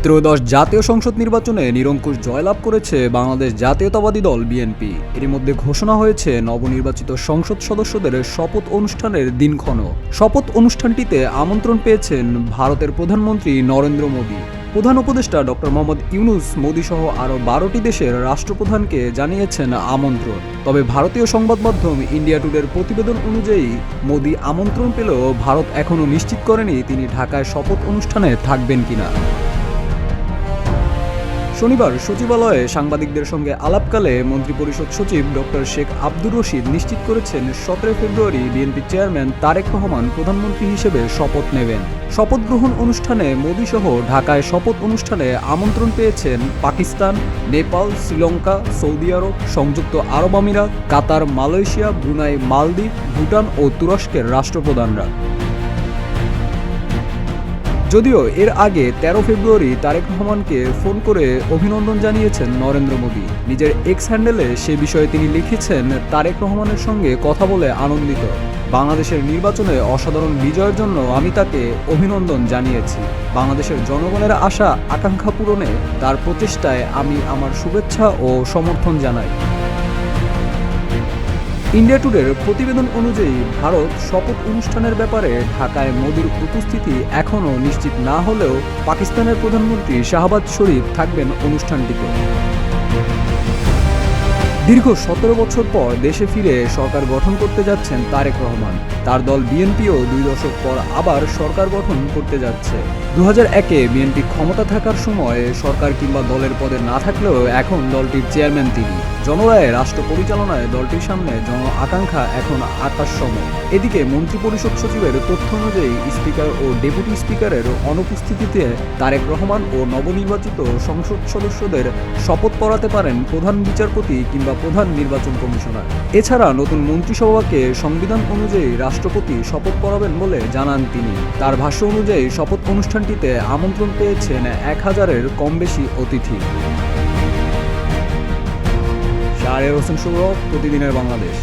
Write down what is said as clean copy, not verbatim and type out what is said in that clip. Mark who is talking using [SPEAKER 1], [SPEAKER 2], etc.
[SPEAKER 1] ত্রয়োদশ জাতীয় সংসদ নির্বাচনে নিরঙ্কুশ জয়লাভ করেছে বাংলাদেশ জাতীয়তাবাদী দল বিএনপি। এর মধ্যে ঘোষণা হয়েছে নবনির্বাচিত সংসদ সদস্যদের শপথ অনুষ্ঠানের দিনক্ষণ। শপথ অনুষ্ঠানটিতে আমন্ত্রণ পেয়েছেন ভারতের প্রধানমন্ত্রী নরেন্দ্র মোদী। প্রধান উপদেষ্টা ডক্টর মোহাম্মদ ইউনূস মোদীসহ আরও 12টি দেশের রাষ্ট্রপ্রধানকে জানিয়েছেন আমন্ত্রণ। তবে ভারতীয় সংবাদ মাধ্যম ইন্ডিয়া টুডের প্রতিবেদন অনুযায়ী মোদী আমন্ত্রণ পেলেও ভারত এখনও নিশ্চিত করেনি তিনি ঢাকায় শপথ অনুষ্ঠানে থাকবেন কিনা। শনিবার সচিবালয়ে সাংবাদিকদের সঙ্গে আলাপকালে মন্ত্রিপরিষদ সচিব ডক্টর শেখ আব্দুর রশিদ নিশ্চিত করেছেন 17 ফেব্রুয়ারি বিএনপি চেয়ারম্যান তারেক রহমান প্রধানমন্ত্রী হিসেবে শপথ নেবেন। শপথ গ্রহণ অনুষ্ঠানে মোদীসহ ঢাকায় শপথ অনুষ্ঠানে আমন্ত্রণ পেয়েছেন পাকিস্তান, নেপাল, শ্রীলঙ্কা, সৌদি আরব, সংযুক্ত আরব আমিরাত, কাতার, মালয়েশিয়া, ব্রুনাই, মালদ্বীপ, ভুটান ও তুরস্কের রাষ্ট্রপ্রধানরা। যদিও এর আগে 13 ফেব্রুয়ারি তারেক রহমানকে ফোন করে অভিনন্দন জানিয়েছেন নরেন্দ্র মোদী। নিজের এক্স হ্যান্ডেলে সে বিষয়ে তিনি লিখেছেন, তারেক রহমানের সঙ্গে কথা বলে আনন্দিত। বাংলাদেশের নির্বাচনে অসাধারণ বিজয়ের জন্য আমি তাকে অভিনন্দন জানিয়েছি। বাংলাদেশের জনগণের আশা আকাঙ্ক্ষা পূরণে তার প্রচেষ্টায় আমি আমার শুভেচ্ছা ও সমর্থন জানাই। ইন্ডিয়া টুডের প্রতিবেদন অনুযায়ী ভারত শপথ অনুষ্ঠানের ব্যাপারে ঢাকায় মোদীর উপস্থিতি এখনও নিশ্চিত না হলেও পাকিস্তানের প্রধানমন্ত্রী শাহবাজ শরীফ থাকবেন অনুষ্ঠানটিতে। দীর্ঘ 17 বছর পর দেশে ফিরে সরকার গঠন করতে যাচ্ছেন তারেক রহমান। তার দল বিএনপিও 2 দশক পর আবার সরকার গঠন করতে যাচ্ছে। 2001-এ বিএনপি ক্ষমতা থাকার সময় সরকার কিংবা দলের পদে না থাকলেও এখন দলটির চেয়ারম্যান তিনি। জনরায়ে রাষ্ট্র পরিচালনায় দলটির সামনে জন আকাঙ্ক্ষা এখন আকাশসম। এদিকে মন্ত্রিপরিষদ সচিবের তথ্য অনুযায়ী স্পিকার ও ডেপুটি স্পিকারের অনুপস্থিতিতে তারেক রহমান ও নবনির্বাচিত সংসদ সদস্যদের শপথ পড়াতে পারেন প্রধান বিচারপতি কিংবা প্রধান নির্বাচন কমিশনার। এছাড়া নতুন মন্ত্রিসভাকে সংবিধান অনুযায়ী রাষ্ট্রপতি শপথ পড়াবেন বলে জানান তিনি। তার ভাষ্য অনুযায়ী শপথ অনুষ্ঠানটিতে আমন্ত্রণ পেয়েছেন 1000-এর কম বেশি অতিথি। শাহরিয়ার হোসেন সৌরভ, প্রতিদিনের বাংলাদেশ।